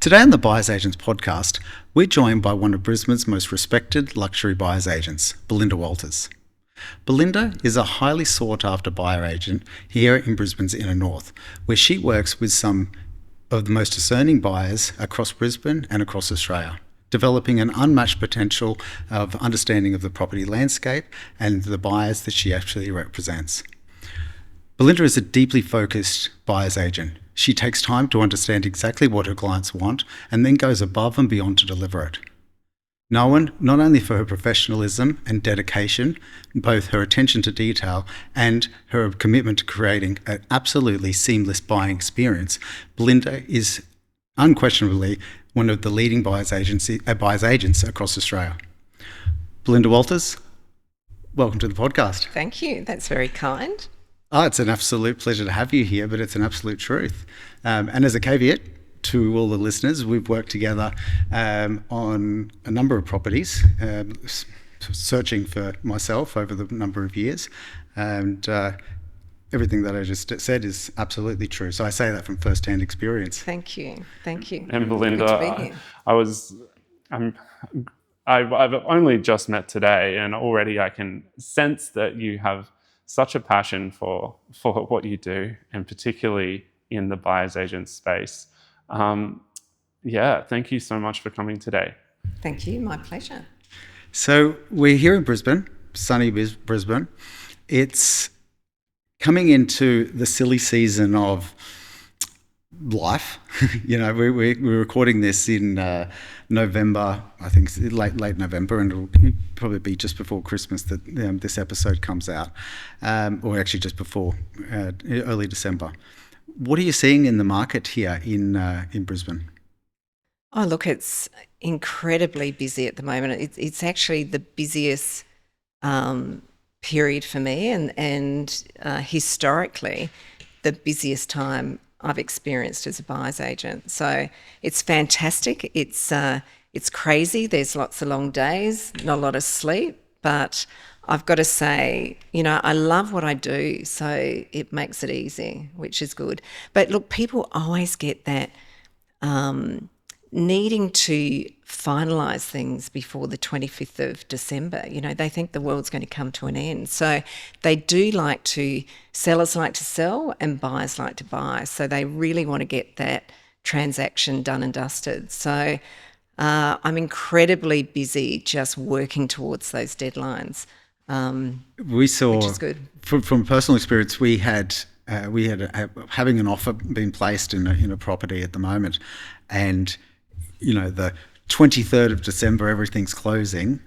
Today on the Buyers Agents podcast, we're joined by one of Brisbane's most respected luxury buyers agents, Belinda Walters. Belinda is a highly sought after buyer agent here in Brisbane's inner north, where she works with some of the most discerning buyers across Brisbane and across Australia, developing an unmatched potential of understanding of the property landscape and the buyers that she actually represents. Belinda is a deeply focused buyer's agent. She takes time to understand exactly what her clients want and then goes above and beyond to deliver it. Known not only for her professionalism and dedication, both her attention to detail and her commitment to creating an absolutely seamless buying experience, Belinda is unquestionably one of the leading buyers agents across Australia. Belinda Walters, welcome to the podcast. Thank you. That's very kind. Oh, it's an absolute pleasure to have you here, but it's an absolute truth. And as a caveat to all the listeners, we've worked together on a number of properties, searching for myself over the number of years. And everything that I just said is absolutely true. So I say that from first-hand experience. Thank you. Thank you. And Belinda, I've only just met today, and already I can sense that you have such a passion for what you do, and particularly in the buyer's agent space. Thank you so much for coming today. Thank you. My pleasure. So we're here in Brisbane, sunny Brisbane. It's coming into the silly season of life. We're recording this in November, I think late November, and it'll probably be just before Christmas that this episode comes out, or actually just before early December. What are you seeing in the market here in Brisbane? Oh, look, it's incredibly busy at the moment. It's actually the busiest period for me, and historically the busiest time I've experienced as a buyer's agent. So it's fantastic. It's crazy. There's lots of long days, not a lot of sleep, but I've got to say, I love what I do, so it makes it easy, which is good. But look, people always get that needing to finalise things before the 25th of December. They think the world's going to come to an end. So they do sellers like to sell and buyers like to buy. So they really want to get that transaction done and dusted. So I'm incredibly busy just working towards those deadlines. We saw, which is good. From personal experience, we had having an offer being placed in a property at the moment, and the 23rd of December, everything's closing.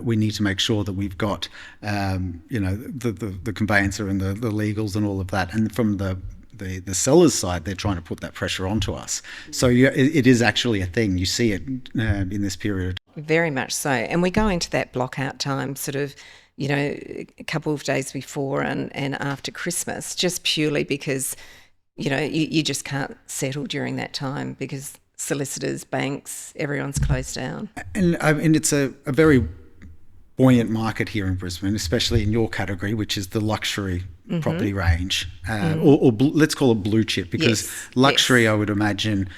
We need to make sure that we've got the conveyancer and the legals and all of that. And from the seller's side, they're trying to put that pressure onto us. So it is actually a thing. You see it in this period. Very much so. And we go into that block-out time sort of, a couple of days before and after Christmas, just purely because, you just can't settle during that time because solicitors, banks, everyone's closed down. And it's a very buoyant market here in Brisbane, especially in your category, which is the luxury property range, or let's call it blue chip, because luxury, I would imagine,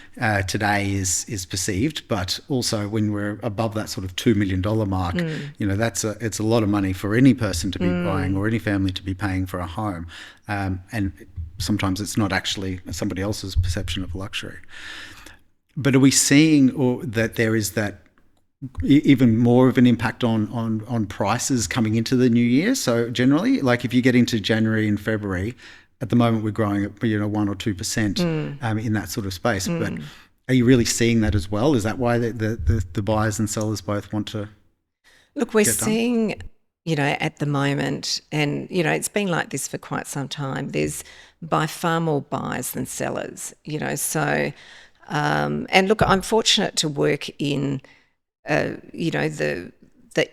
today is perceived, but also when we're above that sort of $2 million mark, it's a lot of money for any person to be buying or any family to be paying for a home, and sometimes it's not actually somebody else's perception of luxury. But are we seeing that there is that even more of an impact on prices coming into the new year? So generally, like if you get into January and February, at the moment we're growing at 1 or 2% in that sort of space. But are you really seeing that as well? Is that why the buyers and sellers both want to? Look, we're seeing, at the moment, and it's been like this for quite some time. There's by far more buyers than sellers. So. And look, I'm fortunate to work in, the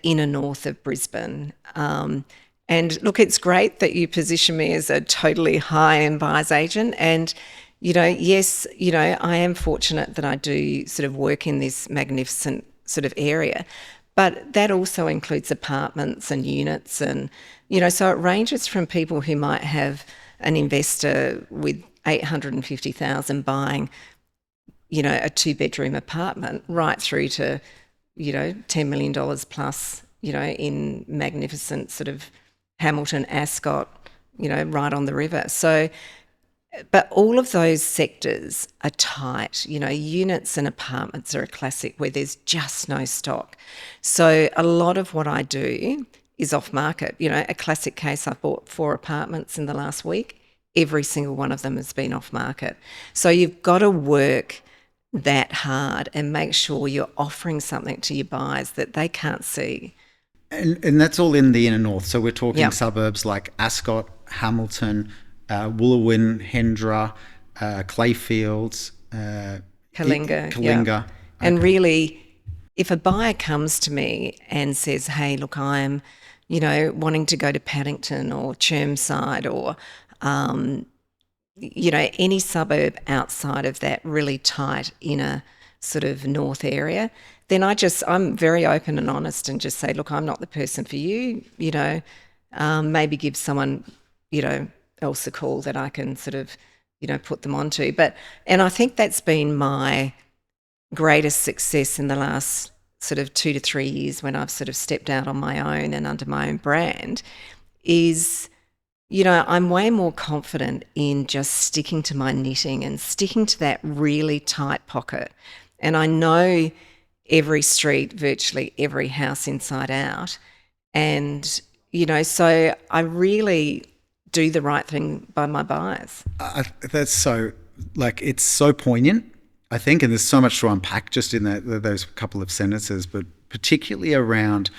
inner north of Brisbane. And look, it's great that you position me as a totally high-end buyer's agent. And, yes, I am fortunate that I do sort of work in this magnificent sort of area. But that also includes apartments and units and, so it ranges from people who might have an investor with $850,000 buying you know, a 2-bedroom apartment right through to, you know, $10 million plus, you know, in magnificent sort of Hamilton, Ascot, you know, right on the river. So, but all of those sectors are tight. You know, units and apartments are a classic where there's just no stock. So a lot of what I do is off market. You know, a classic case, I bought 4 apartments in the last week. Every single one of them has been off market. So you've got to work that hard and make sure you're offering something to your buyers that they can't see. And that's all in the inner north. So we're talking Yep. suburbs like Ascot, Hamilton, Wooloowin, Hendra, Clayfields, Kalinga. Kalinga. Yeah. And really, if a buyer comes to me and says, hey, look, I'm, you know, wanting to go to Paddington or Chermside or, you know, any suburb outside of that really tight inner sort of north area, then I'm very open and honest and just say, look, I'm not the person for you, you know, maybe give someone, you know, else a call that I can sort of, you know, put them onto. And I think that's been my greatest success in the last sort of 2 to 3 years when I've sort of stepped out on my own and under my own brand is, you know, I'm way more confident in just sticking to my knitting and sticking to that really tight pocket. And I know every street, virtually every house inside out. And, you know, so I really do the right thing by my buyers. That's so, like, it's so poignant, I think, and there's so much to unpack just in those couple of sentences, but particularly around,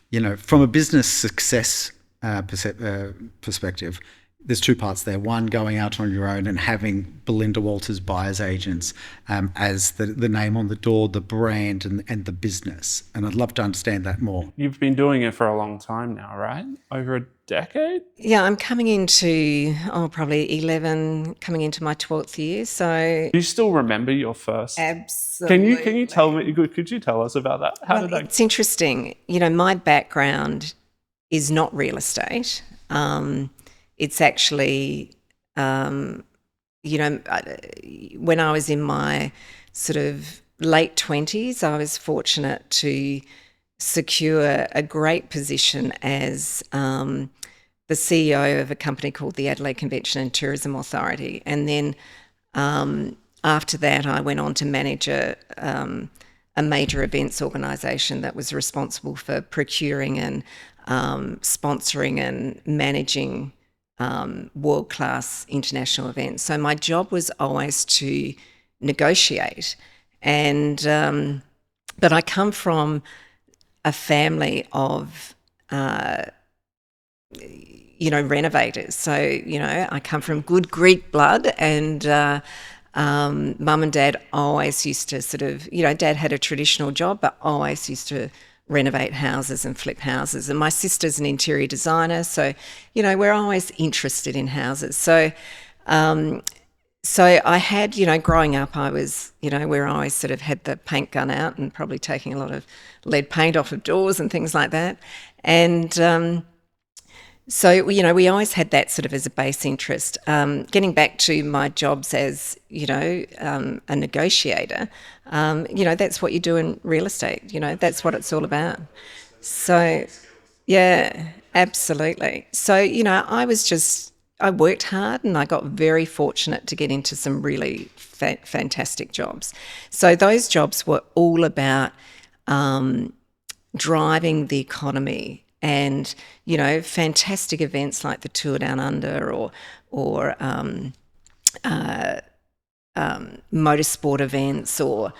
you know, from a business success perspective, there's 2 parts there. One, going out on your own and having Belinda Walters buyers agents as the name on the door, the brand and the business. And I'd love to understand that more. You've been doing it for a long time now, right? Over a decade? Yeah, I'm coming into, probably 11, coming into my 12th year. So Do you still remember your first? absolutely. Can you tell me, could you tell us about that? How did that? It's interesting. You know, my background is not real estate. It's actually, you know, when I was in my sort of late 20s, I was fortunate to secure a great position as the CEO of a company called the Adelaide Convention and Tourism Authority. And then after that, I went on to manage a major events organisation that was responsible for procuring and sponsoring and managing world-class international events. So my job was always to negotiate. And but I come from a family of, you know, renovators. So, you know, I come from good Greek blood and mum and dad always used to sort of, you know, dad had a traditional job, but always used to renovate houses and flip houses. And my sister's an interior designer. So, you know, we're always interested in houses. So, so I had, you know, growing up, I was, you know, where I always sort of had the paint gun out and probably taking a lot of lead paint off of doors and things like that. And so, you know, we always had that sort of as a base interest. Getting back to my jobs as, you know, a negotiator, you know, that's what you do in real estate. You know, that's what it's all about. So, yeah, absolutely. So, you know, I worked hard and I got very fortunate to get into some really fantastic jobs. So those jobs were all about driving the economy and, you know, fantastic events like the Tour Down Under or motorsport events or,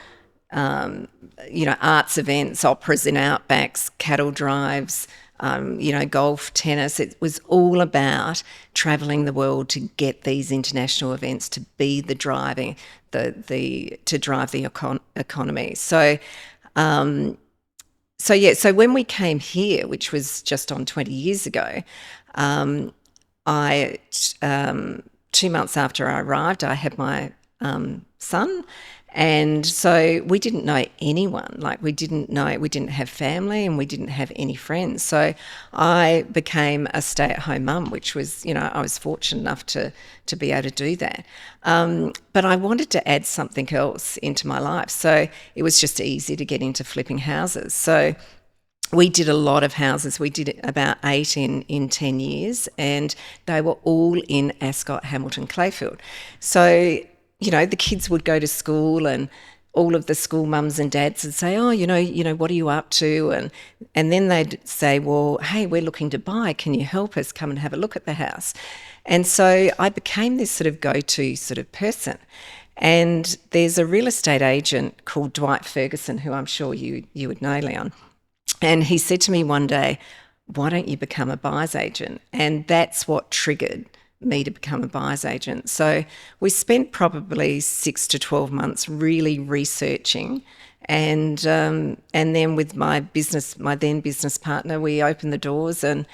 you know, arts events, operas in outbacks, cattle drives, you know, golf, tennis. It was all about travelling the world to get these international events to be the driving, to drive the economy. So, so when we came here, which was just on 20 years ago, 2 months after I arrived, I had my son, And so we didn't know anyone. Like, we didn't have family, and we didn't have any friends. So I became a stay-at-home mum, which was, I was fortunate enough to be able to do that. But I wanted to add something else into my life. So it was just easy to get into flipping houses. So we did a lot of houses. We did about 8 in 10 years, and they were all in Ascot, Hamilton, Clayfield. So, the kids would go to school, and all of the school mums and dads would say, oh, what are you up to? And then they'd say, well, hey, we're looking to buy. Can you help us? Come and have a look at the house. And so I became this sort of go-to sort of person. And there's a real estate agent called Dwight Ferguson, who I'm sure you would know, Leon. And he said to me one day, why don't you become a buyer's agent? And that's what triggered me to become a buyer's agent. So we spent probably 6 to 12 months really researching, and then with my then business partner, we opened the doors. And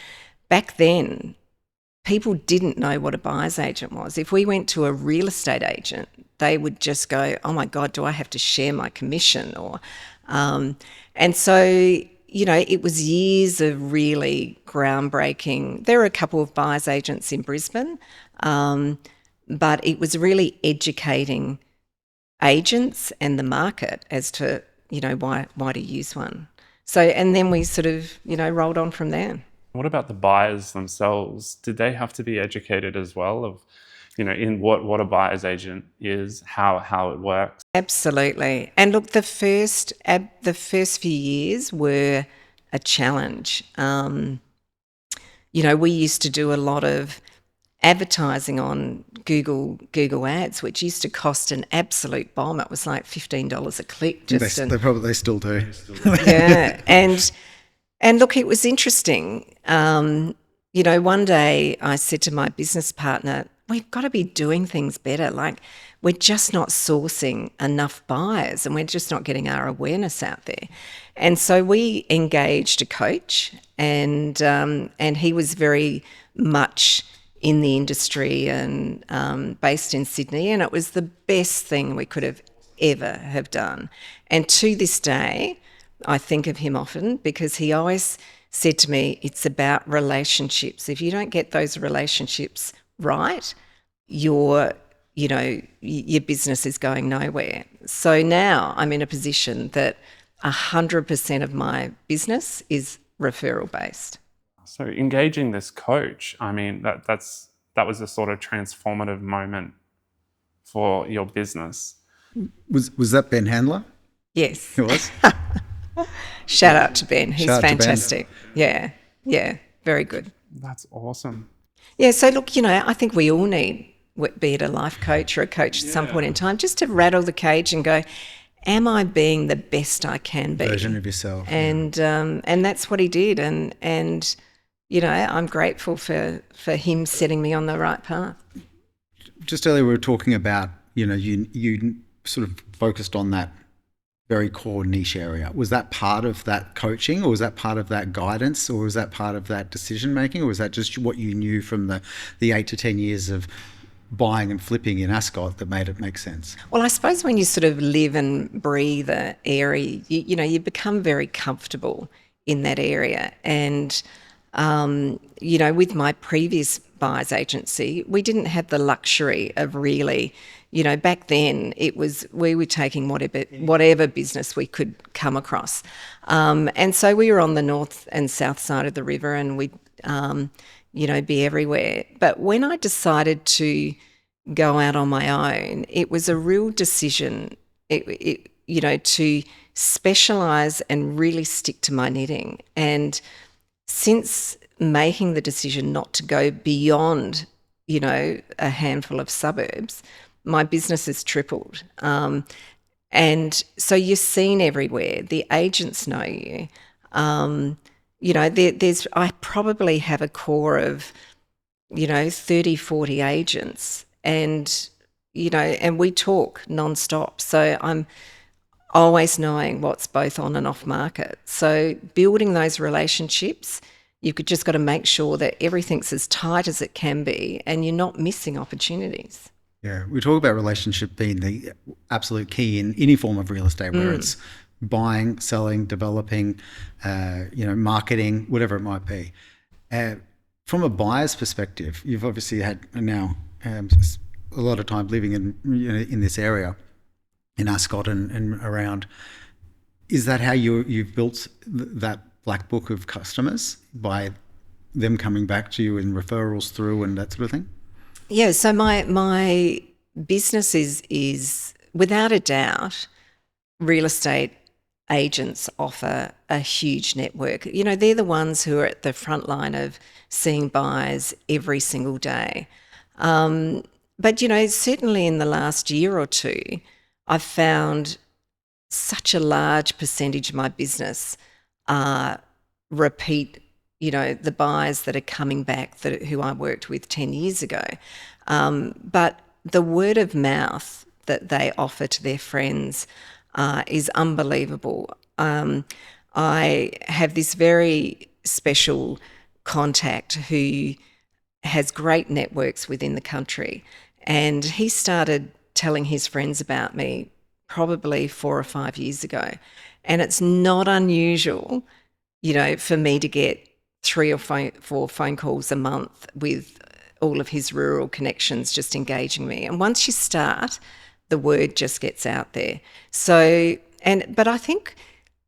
back then, people didn't know what a buyer's agent was. If we went to a real estate agent, they would just go, oh my God, do I have to share my commission? And so, it was years of really groundbreaking. There were a couple of buyer's agents in Brisbane, but it was really educating agents and the market as to, why to use one. So, and then we sort of, rolled on from there. What about the buyers themselves? Did they have to be educated as well of, in what a buyer's agent is, how it works? Absolutely. And look, the first few years were a challenge. We used to do a lot of advertising on Google Ads, which used to cost an absolute bomb. It was like $15 a click. They probably still do. Yeah, and look, it was interesting. One day I said to my business partner, we've got to be doing things better. Like, we're just not sourcing enough buyers, and we're just not getting our awareness out there. And so we engaged a coach, and he was very much in the industry and based in Sydney, and it was the best thing we could have ever have done. And to this day, I think of him often, because he always said to me, it's about relationships. If you don't get those relationships right, your business is going nowhere. So now I'm in a position that 100% of my business is referral based. So engaging this coach, I mean, that was a sort of transformative moment for your business. Was that Ben Handler? Yes. It was? Shout out to Ben. He's fantastic. Ben. Yeah, very good. That's awesome. Yeah, so look, I think we all need, be it a life coach or a coach at some point in time, just to rattle the cage and go, am I being the best I can be? Version of yourself. And that's what he did. And I'm grateful for him setting me on the right path. Just earlier we were talking about, you sort of focused on that very core niche area. Was that part of that coaching, or was that part of that guidance, or was that part of that decision making, or was that just what you knew from the 8 to 10 years of buying and flipping in Ascot that made it make sense? Well, I suppose when you sort of live and breathe an area, you become very comfortable in that area. And with my previous buyer's agency, we didn't have the luxury of really, back then it was, we were taking whatever business we could come across. And so we were on the north and south side of the river, and we'd, be everywhere. But when I decided to go out on my own, it was a real decision, to specialise and really stick to my knitting. And since making the decision not to go beyond, a handful of suburbs, my business has tripled. And so you're seen everywhere. The agents know you. I probably have a core of, 30, 40 agents, and we talk nonstop. So I'm always knowing what's both on and off market. So building those relationships, you've just got to make sure that everything's as tight as it can be and you're not missing opportunities. Yeah, we talk about relationship being the absolute key in any form of real estate, whether it's buying, selling, developing, marketing, whatever it might be. From a buyer's perspective, you've obviously had now a lot of time living in this area, in Ascot and around. Is that how you've built that black book of customers, by them coming back to you and referrals through and that sort of thing? Yeah, so my business is without a doubt, real estate agents offer a huge network. They're the ones who are at the front line of seeing buyers every single day. But certainly in the last year or two, I've found such a large percentage of my business are repeat, the buyers that are coming back who I worked with 10 years ago. But the word of mouth that they offer to their friends is unbelievable. I have this very special contact who has great networks within the country, and he started telling his friends about me probably 4 or 5 years ago. And it's not unusual, for me to get 3 or 4 phone calls a month with all of his rural connections just engaging me. And once you start, the word just gets out there. But I think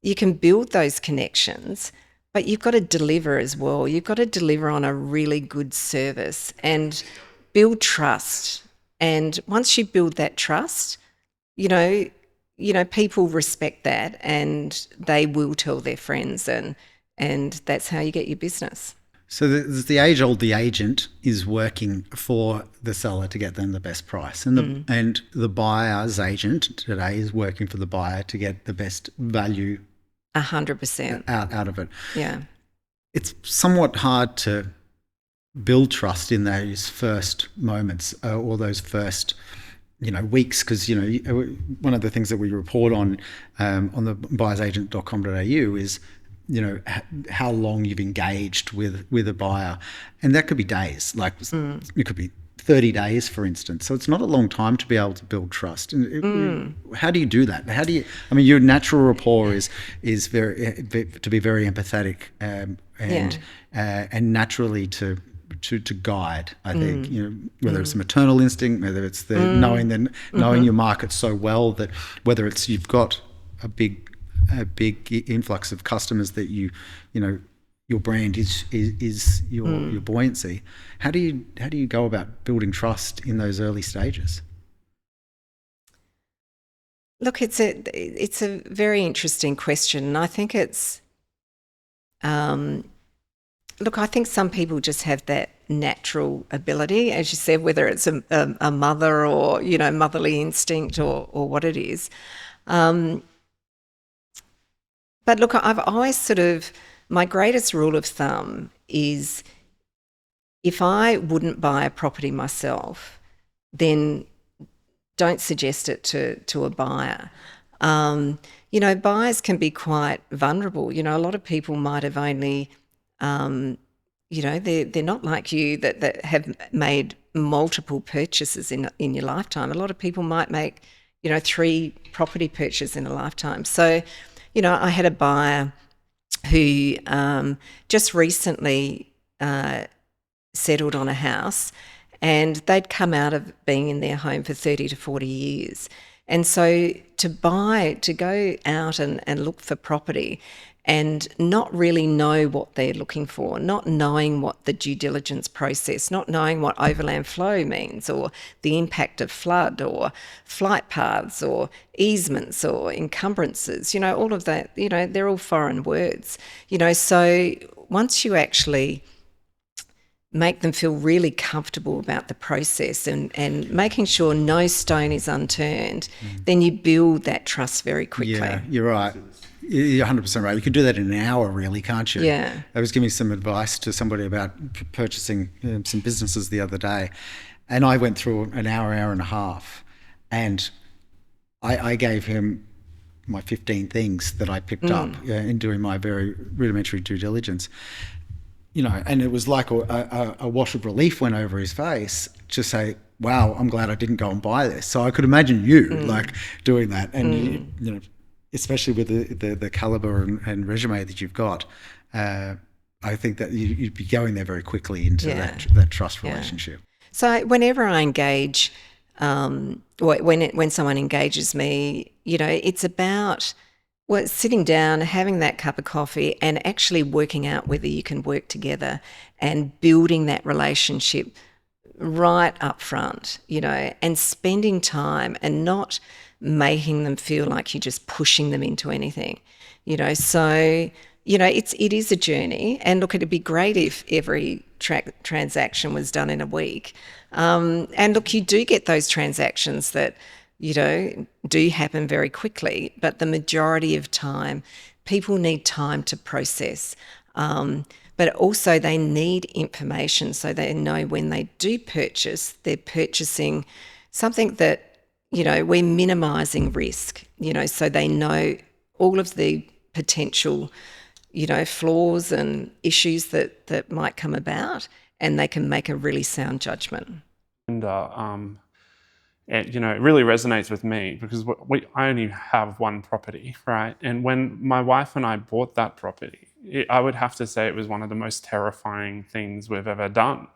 you can build those connections, but you've got to deliver as well. You've got to deliver on a really good service and build trust. And once you build that trust, people respect that, and they will tell their friends, and that's how you get your business. So there's the age-old, the agent is working for the seller to get them the best price, and the buyer's agent today is working for the buyer to get the best value 100% out of it. Yeah. It's somewhat hard to build trust in those first moments or those first weeks, because one of the things that we report on the buyersagent.com.au is how long you've engaged with a buyer, and that could be days. Like it could be 30 days, for instance. So it's not a long time to be able to build trust. How do you do that? Your natural rapport is very to be very empathetic and naturally to guide. I think whether it's a maternal instinct, whether it's the knowing your market so well that whether it's you've got a big influx of customers that your brand is your buoyancy. How do you go about building trust in those early stages? Look, it's a very interesting question, and I think it's I think some people just have that natural ability, as you said, whether it's a mother or motherly instinct or what it is. But look, I've always my greatest rule of thumb is if I wouldn't buy a property myself, then don't suggest it to a buyer. Buyers can be quite vulnerable. A lot of people might have only, they're not like you that have made multiple purchases in your lifetime. A lot of people might make, 3 property purchases in a lifetime. So, I had a buyer who just recently settled on a house, and they'd come out of being in their home for 30 to 40 years. And so to go out and look for property and not really know what they're looking for, not knowing what the due diligence process, not knowing what overland flow means or the impact of flood or flight paths or easements or encumbrances, all of that, they're all foreign words. So once you actually make them feel really comfortable about the process and making sure no stone is unturned, then you build that trust very quickly. Yeah, you're right. You're 100% right. You could do that in an hour, really, can't you? Yeah. I was giving some advice to somebody about purchasing some businesses the other day, and I went through an hour and a half, and I gave him my 15 things that I picked up in doing my very rudimentary due diligence. And it was like a wash of relief went over his face to say, wow, I'm glad I didn't go and buy this. So I could imagine you like doing that, and you know, especially with the caliber and resume that you've got. I think that you'd be going there very quickly into that trust relationship. So whenever I engage, when someone engages me, you know, it's about sitting down, having that cup of coffee, and actually working out whether you can work together and building that relationship right up front, you know, and spending time and not making them feel like you're just pushing them into anything, you know. So, you know, it is a journey, and look, it'd be great if every transaction was done in a week. And look, you do get those transactions that, you know, do happen very quickly, but the majority of time, people need time to process. But also they need information so they know when they do purchase, they're purchasing something that, you know, we're minimising risk, you know, so they know all of the potential, you know, flaws and issues that might come about, and they can make a really sound judgment. And, you know, it really resonates with me because I only have one property, right? And when my wife and I bought that property, I would have to say it was one of the most terrifying things we've ever done.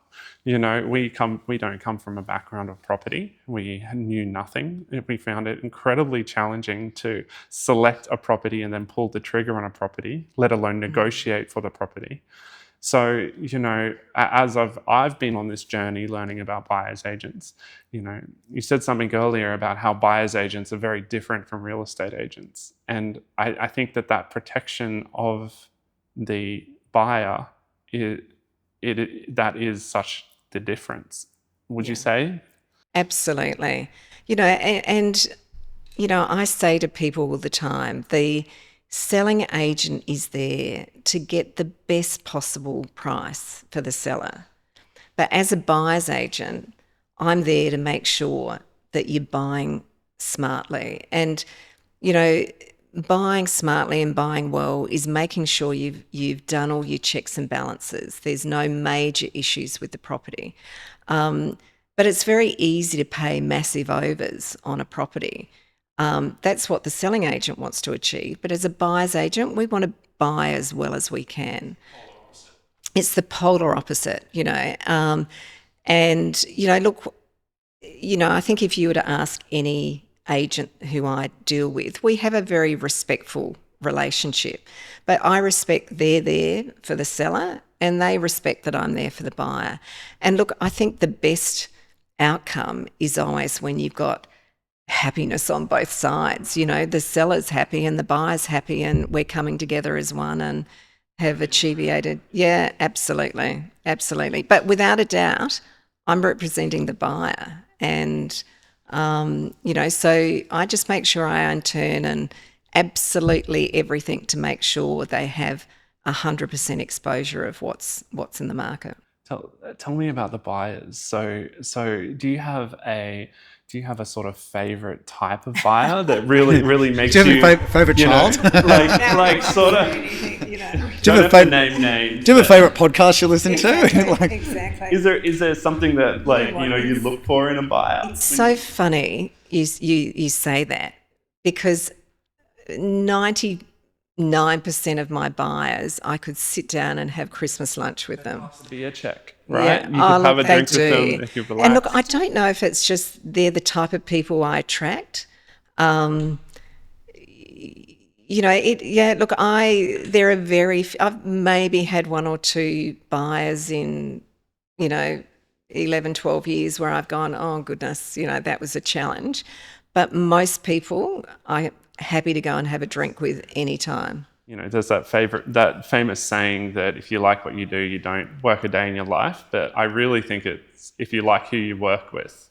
You know, we don't come from a background of property. We knew nothing. We found it incredibly challenging to select a property and then pull the trigger on a property, let alone negotiate for the property. So, you know, as I've been on this journey learning about buyer's agents, you know, you said something earlier about how buyer's agents are very different from real estate agents. And I think that protection of the buyer, that is such the difference. Would you say? Absolutely. You know, and, you know, I say to people all the time, the selling agent is there to get the best possible price for the seller. But as a buyer's agent, I'm there to make sure that you're buying smartly. And, you know, buying smartly and buying well is making sure you've done all your checks and balances. There's no major issues with the property. But it's very easy to pay massive overs on a property. That's what the selling agent wants to achieve. But as a buyer's agent, we want to buy as well as we can. It's the polar opposite, you know. And, you know, look, you know, I think if you were to ask any agent who I deal with, we have a very respectful relationship. But I respect they're there for the seller and they respect that I'm there for the buyer. And look, I think the best outcome is always when you've got happiness on both sides. You know, the seller's happy and the buyer's happy, and we're coming together as one and have achieved. Yeah, absolutely. But without a doubt, I'm representing the buyer, and you know, so I just make sure I intern and absolutely everything to make sure they have 100% exposure of what's in the market. Tell me about the buyers. So do you have a sort of favorite type of buyer that really makes you? Do you have a favorite child? like sort of. Do you have a name names? Do you have a favorite podcast you listen to? Exactly. Is there something that you look for in a buyer? It's so funny you say that, because 99% of my buyers, I could sit down and have Christmas lunch with them. Be a check, right? Yeah. You could have a drink with them if you relax. And look, I don't know if it's just they're the type of people I attract. You know, I've maybe had one or two buyers in, you know, 11, 12 years where I've gone, oh goodness, you know, that was a challenge. But most people I'm happy to go and have a drink with anytime. You know, there's that famous saying that if you like what you do, you don't work a day in your life. But I really think it's if you like who you work with,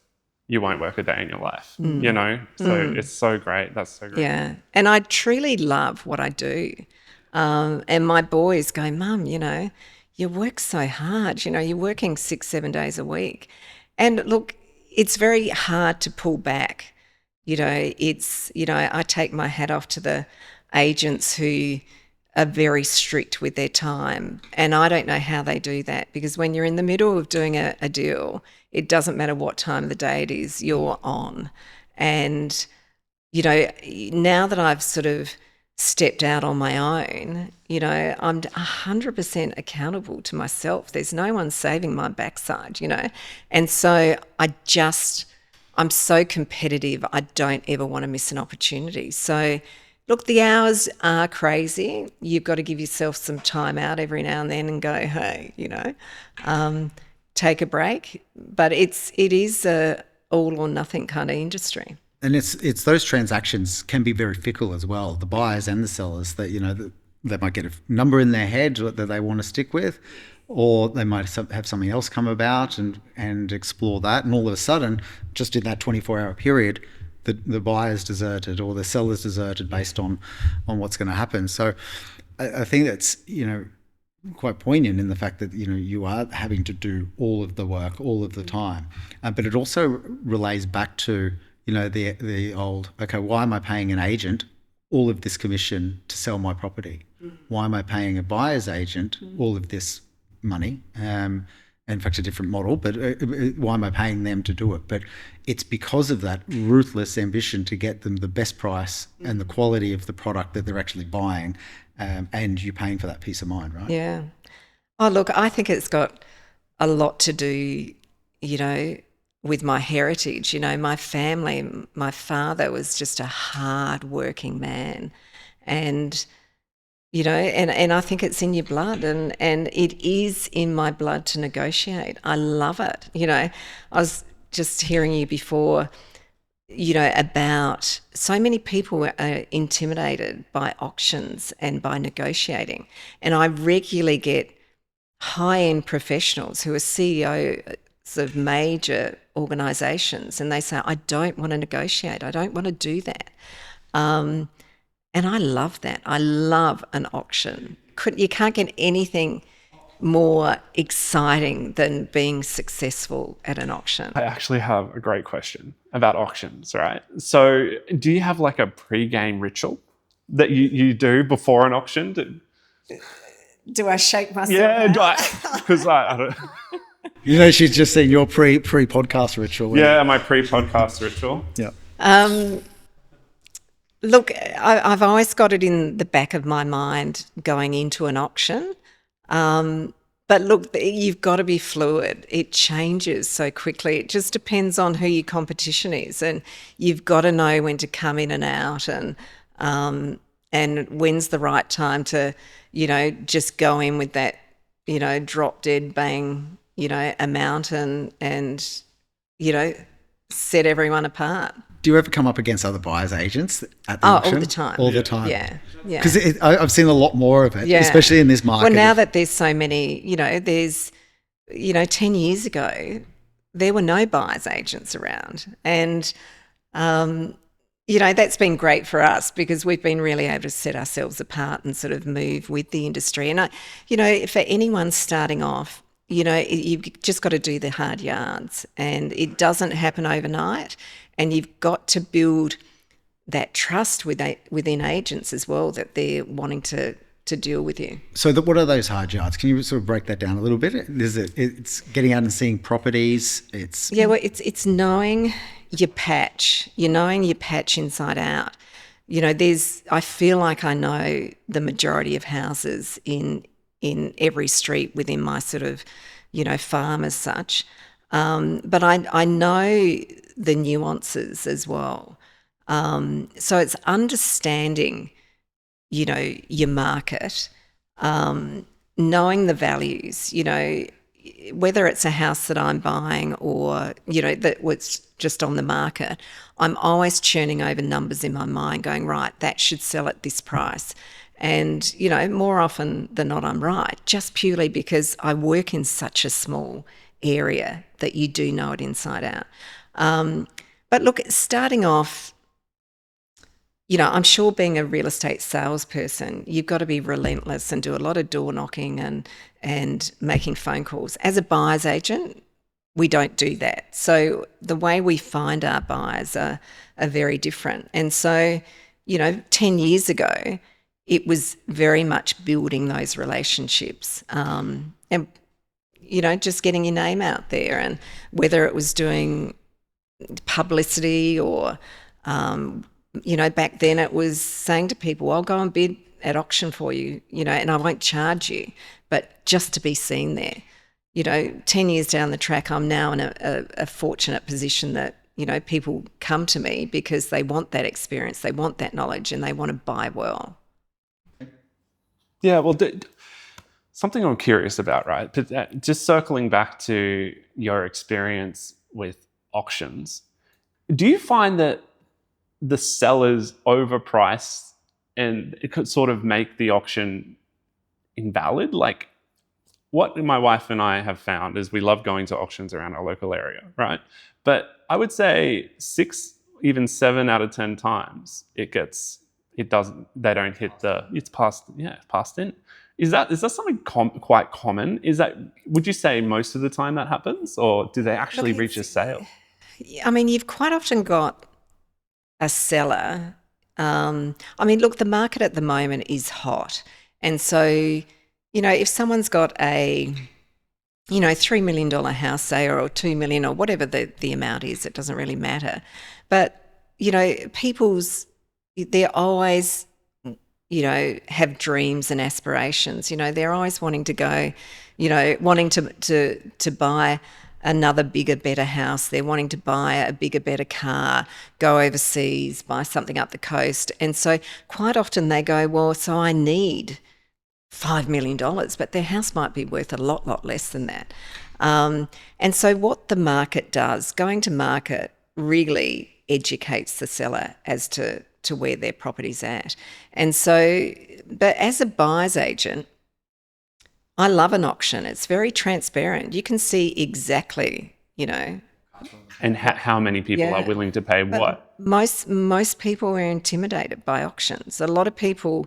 you won't work a day in your life, you know? So it's so great. That's so great. Yeah. And I truly love what I do. And my boys go, Mum, you know, you work so hard. You know, you're working 6-7 days a week. And look, it's very hard to pull back. You know, I take my hat off to the agents who are very strict with their time. And I don't know how they do that, because when you're in the middle of doing a deal, It doesn't matter what time of the day it is, you're on. And, you know, now that I've sort of stepped out on my own, you know, I'm 100% accountable to myself. There's no one saving my backside, you know. And so I'm so competitive, I don't ever want to miss an opportunity. So, look, the hours are crazy. You've got to give yourself some time out every now and then and go, hey, you know, take a break. But it is a all or nothing kind of industry. And it's those transactions can be very fickle as well. The buyers and the sellers, that, you know, they might get a number in their head that they want to stick with, or they might have something else come about and explore that. And all of a sudden, just in that 24-hour period, the buyer's deserted or the seller's deserted based on what's going to happen. So I think that's, you know, quite poignant in the fact that, you know, you are having to do all of the work all of the time. But it also relays back to, you know, the old, okay, why am I paying an agent all of this commission to sell my property? Why am I paying a buyer's agent all of this money? In fact, a different model, but why am I paying them to do it? But it's because of that ruthless ambition to get them the best price and the quality of the product that they're actually buying, and you're paying for that peace of mind, right? Yeah. Oh, look, I think it's got a lot to do, you know, with my heritage. You know, my family, my father was just a hard-working man, and you know, and I think it's in your blood, and it is in my blood to negotiate. I love it. You know, I was just hearing you before, you know, about so many people are intimidated by auctions and by negotiating. And I regularly get high-end professionals who are CEOs of major organisations, and they say, I don't want to negotiate. I don't want to do that. And I love that. I love an auction. You can't get anything more exciting than being successful at an auction. I actually have a great question about auctions, right? So do you have like a pre-game ritual that you do before an auction? Do I shake myself Yeah, because I don't... You know, she's just saying your pre-podcast ritual. Yeah, my pre-podcast ritual. Yeah. Look, I've always got it in the back of my mind going into an auction. But look, you've got to be fluid. It changes so quickly. It just depends on who your competition is, and you've got to know when to come in and out, and when's the right time to, you know, just go in with that, you know, drop dead bang, you know, amount and you know, set everyone apart. Do you ever come up against other buyers' agents at the auction? All the time. All the time. Yeah. Because I've seen a lot more of it, especially in this market. Well, now that there's so many, you know, 10 years ago, there were no buyers' agents around. And, you know, that's been great for us because we've been really able to set ourselves apart and sort of move with the industry. And, you know, for anyone starting off, you know, you've just got to do the hard yards, and it doesn't happen overnight. And you've got to build that trust within agents as well, that they're wanting to deal with you. So what are those hard yards? Can you sort of break that down a little bit? It's getting out and seeing properties. It's knowing your patch. You're knowing your patch inside out. You know, I feel like I know the majority of houses in every street within my sort of, you know, farm as such. But I know the nuances as well. So it's understanding, you know, your market, knowing the values, you know, whether it's a house that I'm buying or, you know, that was just on the market, I'm always churning over numbers in my mind going, right, that should sell at this price. And, you know, more often than not, I'm right, just purely because I work in such a small area that you do know it inside out. But look, starting off, you know, I'm sure being a real estate salesperson, you've got to be relentless and do a lot of door knocking and making phone calls. As a buyer's agent, we don't do that. So the way we find our buyers are very different. And so, you know, 10 years ago, it was very much building those relationships. And, just getting your name out there, and whether it was doing publicity or, back then it was saying to people, I'll go and bid at auction for you, and I won't charge you, but just to be seen there. 10 years down the track, I'm now in a fortunate position that, people come to me because they want that experience, they want that knowledge, and they want to buy well. Yeah, well, something I'm curious about, right? But just circling back to your experience with auctions, do you find that the sellers overprice and it could sort of make the auction invalid? Like, what my wife and I have found is we love going to auctions around our local area, right? But I would say 6, even 7 out of 10 times they don't hit it's passed in. Is that something quite common? Would you say most of the time that happens, or do they actually reach a sale? I mean, you've quite often got a seller. The market at the moment is hot. And so, if someone's got a, $3 million house, say, or $2 million, or whatever the amount is, it doesn't really matter. But, they're always, have dreams and aspirations. They're always wanting to go, wanting to buy another bigger, better house. They're wanting to buy a bigger, better car, go overseas, buy something up the coast. And so quite often they go, well, so I need $5 million, but their house might be worth a lot less than that. And so what the market does, going to market really educates the seller as to where their property's at. And so, but as a buyer's agent, I love an auction. It's very transparent. You can see exactly, And how many people are willing to pay what? Most people are intimidated by auctions. A lot of people,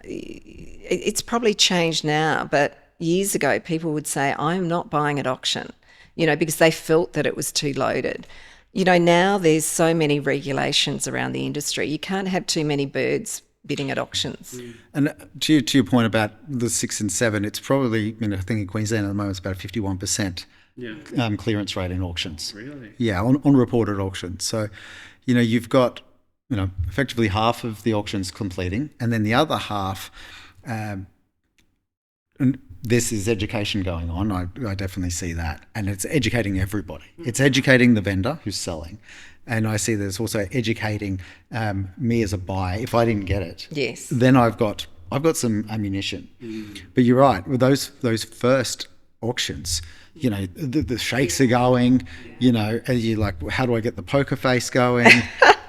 it's probably changed now, but years ago people would say, I'm not buying at auction, because they felt that it was too loaded. Now there's so many regulations around the industry. You can't have too many birds bidding at auctions. And to your point about the 6 and 7, it's probably, I think in Queensland at the moment it's about a 51% clearance rate in auctions. Really? Yeah, on reported auctions. So, you've got, effectively half of the auctions completing, and then the other half, and this is education going on. I definitely see that. And it's educating everybody. It's educating the vendor who's selling. And I see there's also educating me as a buyer. If I didn't get it, yes, then I've got some ammunition. But you're right, with those first auctions, the shakes are going, and you're like, how do I get the poker face going?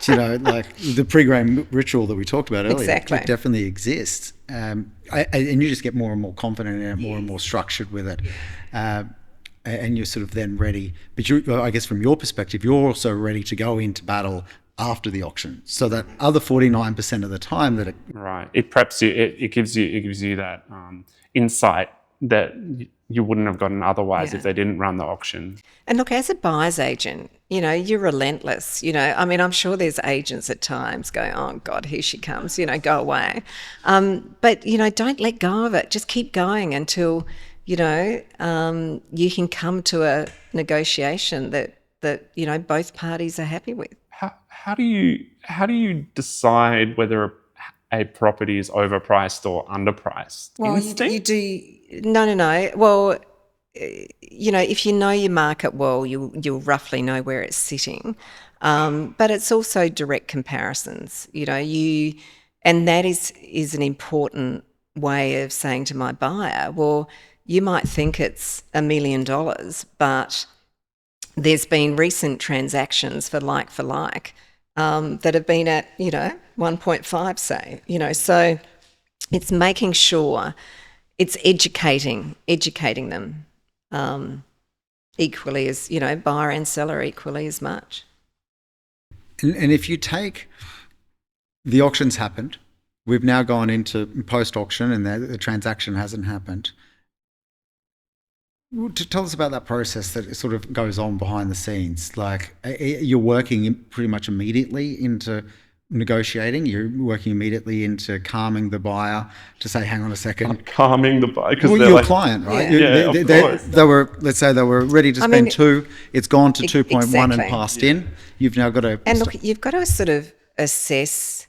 Like the pre-game ritual that we talked about earlier. Exactly. It definitely exists. And you just get more and more confident in it, more and more structured with it. And you're sort of then ready. But I guess from your perspective, you're also ready to go into battle after the auction. So that other 49% of the time that right, it preps you. It gives you that insight that you wouldn't have gotten otherwise if they didn't run the auction. And look, as a buyer's agent, you're relentless. I'm sure there's agents at times going, oh God, here she comes, go away. But, don't let go of it. Just keep going until, you can come to a negotiation that both parties are happy with. How do you decide whether a property is overpriced or underpriced? Well, you do. No. Well, if you know your market well, you'll roughly know where it's sitting. But it's also direct comparisons. And that is an important way of saying to my buyer, well, you might think it's $1 million, but there's been recent transactions for like that have been at 1.5, say. So it's making sure it's educating them equally as buyer and seller equally as much. And if you take the auction's happened, we've now gone into post-auction and the transaction hasn't happened. Tell us about that process that sort of goes on behind the scenes. Like, you're working pretty much immediately into negotiating. You're working immediately into calming the buyer to say, hang on a second. Calming the buyer. Well, you're a client, right? Yeah, of course. They were, let's say they were ready to spend 2. It's gone to 2.1 exactly. and passed in. You've now got to... And look, you've got to sort of assess,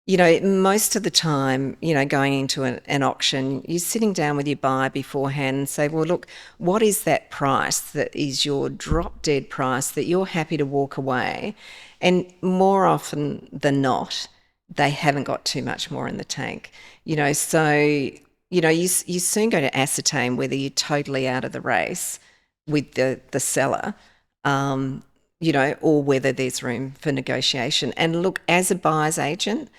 most of the time, going into an auction, you're sitting down with your buyer beforehand and say, well, look, what is that price that is your drop-dead price that you're happy to walk away? And more often than not, they haven't got too much more in the tank. So, you soon go to ascertain whether you're totally out of the race with the seller, or whether there's room for negotiation. And look, as a buyer's agent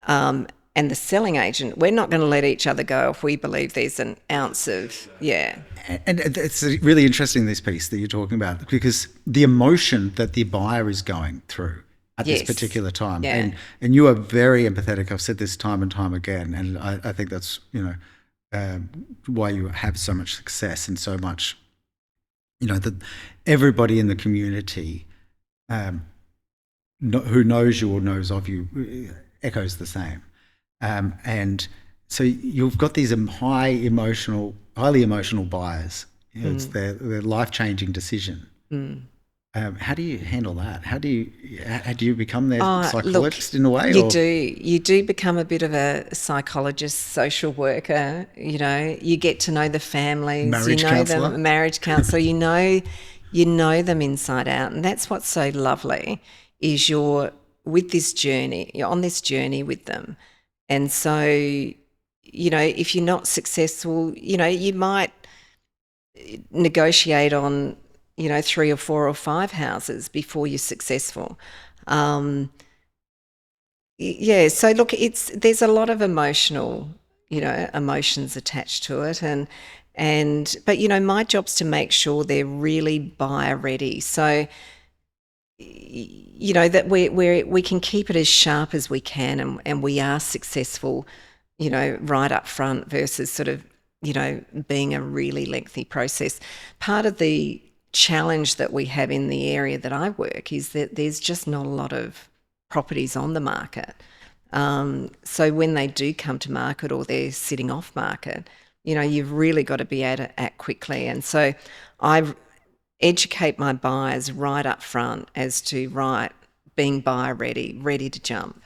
and the selling agent, we're not going to let each other go if we believe there's an ounce of, And it's really interesting, this piece that you're talking about, because the emotion that the buyer is going through at this particular time. Yeah. And you are very empathetic. I've said this time and time again, and I think that's, why you have so much success and so much, that everybody in the community who knows you or knows of you echoes the same. And so you've got these highly emotional buyers. It's their life-changing decision. How do you handle that? How do you become their psychologist in a way? You do become a bit of a psychologist, social worker. You get to know the families, marriage counsellor, you know them inside out, and that's what's so lovely. Is you're on this journey with them, and so if you're not successful, you might negotiate on 3 or 4 or 5 houses before you're successful. So look, there's a lot of emotions attached to it, but my job's to make sure they're really buyer ready. So that we can keep it as sharp as we can, and we are successful, right up front versus sort of being a really lengthy process. Part of the challenge that we have in the area that I work is that there's just not a lot of properties on the market. So when they do come to market or they're sitting off market, you've really got to be able to act quickly. And so I educate my buyers right up front as to being buyer ready to jump.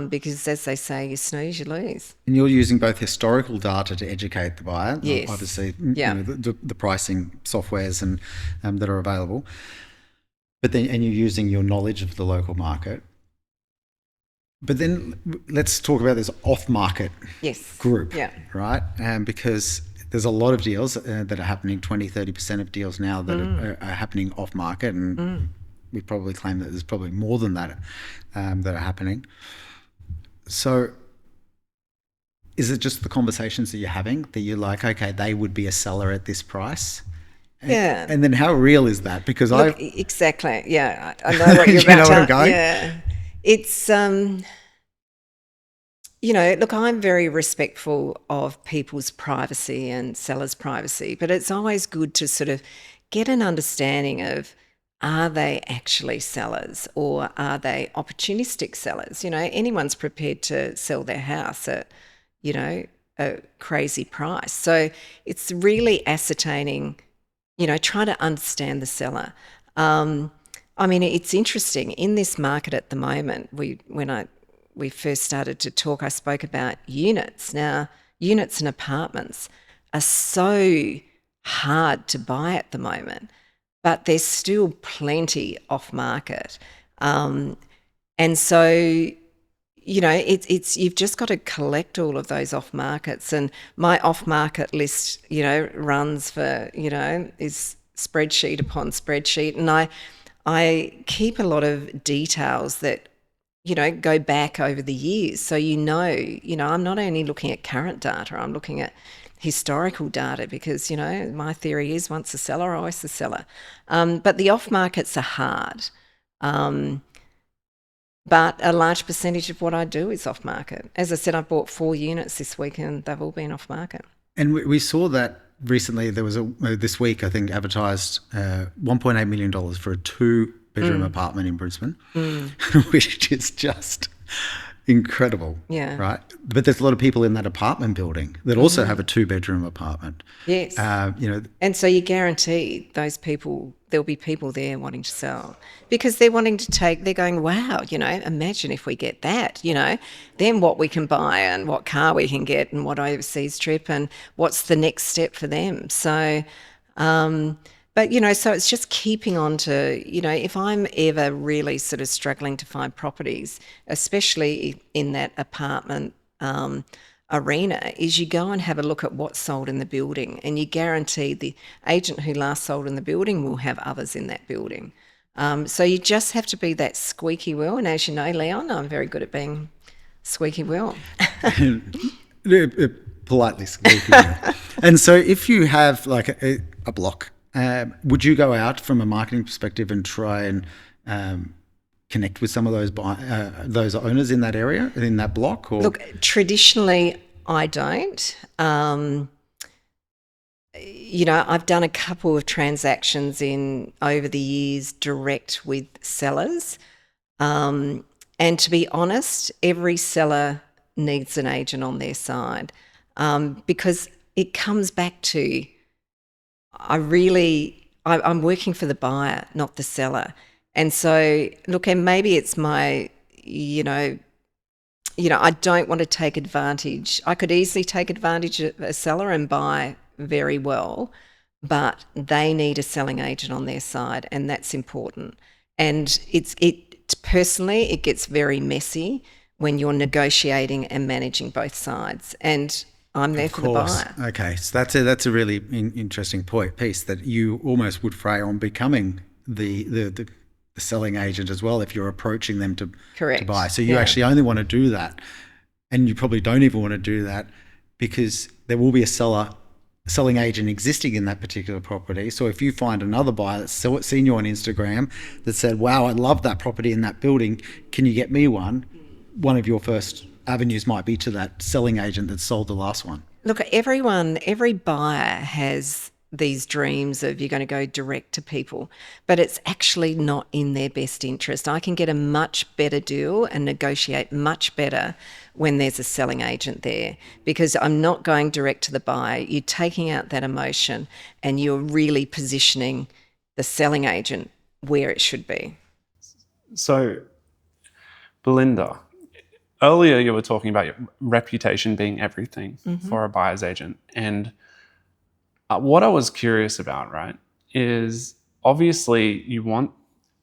Because as they say, you snooze, you lose. And you're using both historical data to educate the buyer, yes. Obviously, the pricing softwares and that are available, and you're using your knowledge of the local market. But then let's talk about this off-market group, right? Because there's a lot of deals that are happening, 20-30% of deals now that are happening off-market, and we probably claim that there's probably more than that that are happening. So is it just the conversations that you're having that you're like, okay, they would be a seller at this price? And then how real is that? Because exactly. Yeah. I know what you're about where I'm going? Yeah. It's, look, I'm very respectful of people's privacy and sellers' privacy, but it's always good to sort of get an understanding of, are they actually sellers or are they opportunistic sellers? Anyone's prepared to sell their house at, a crazy price. So it's really ascertaining, trying to understand the seller. It's interesting. In this market at the moment, when we first started to talk, I spoke about units. Now, units and apartments are so hard to buy at the moment, but there's still plenty off market. And so, you've just got to collect all of those off markets. And my off market list, runs for, is spreadsheet upon spreadsheet. And I keep a lot of details that, go back over the years. So, I'm not only looking at current data, I'm looking at historical data because, my theory is once a seller, always a seller. But the off markets are hard. But a large percentage of what I do is off market. As I said, I bought 4 units this week and they've all been off market. And we saw that recently. There was this week, I think, advertised $1.8 million for a 2-bedroom apartment in Brisbane, which is just Incredible. Yeah. Right. But there's a lot of people in that apartment building that also have a 2-bedroom apartment. Yes. And so you guarantee those people, there'll be people there wanting to sell because they're wanting to they're going, wow, imagine if we get that, then what we can buy and what car we can get and what overseas trip and what's the next step for them. So, but, so it's just keeping on to, if I'm ever really sort of struggling to find properties, especially in that apartment arena, is you go and have a look at what's sold in the building and you guarantee the agent who last sold in the building will have others in that building. So you just have to be that squeaky wheel. And as you know, Leon, I'm very good at being squeaky wheel. Politely squeaky wheel. And so if you have like a block, would you go out from a marketing perspective and try and connect with some of those owners in that area, in that block? Or? Look, traditionally, I don't. I've done a couple of transactions over the years direct with sellers. And to be honest, every seller needs an agent on their side because it comes back to I'm working for the buyer, not the seller. And so, look, and maybe it's my, I don't want to take advantage. I could easily take advantage of a seller and buy very well, but they need a selling agent on their side, and that's important. And personally, it gets very messy when you're negotiating and managing both sides. And I'm there for the buyer. Okay, so that's a really interesting piece that you almost would fray on becoming the selling agent as well if you're approaching them to buy. So you actually only want to do that, and you probably don't even want to do that because there will be a selling agent existing in that particular property. So if you find another buyer that's seen you on Instagram that said, wow, I love that property in that building, can you get me one? One of your first avenues might be to that selling agent that sold the last one. Look, every buyer has these dreams of you're going to go direct to people, but it's actually not in their best interest. I can get a much better deal and negotiate much better when there's a selling agent there because I'm not going direct to the buyer. You're taking out that emotion and you're really positioning the selling agent where it should be. So, Belinda, earlier you were talking about your reputation being everything for a buyer's agent. And what I was curious about, right, is obviously you want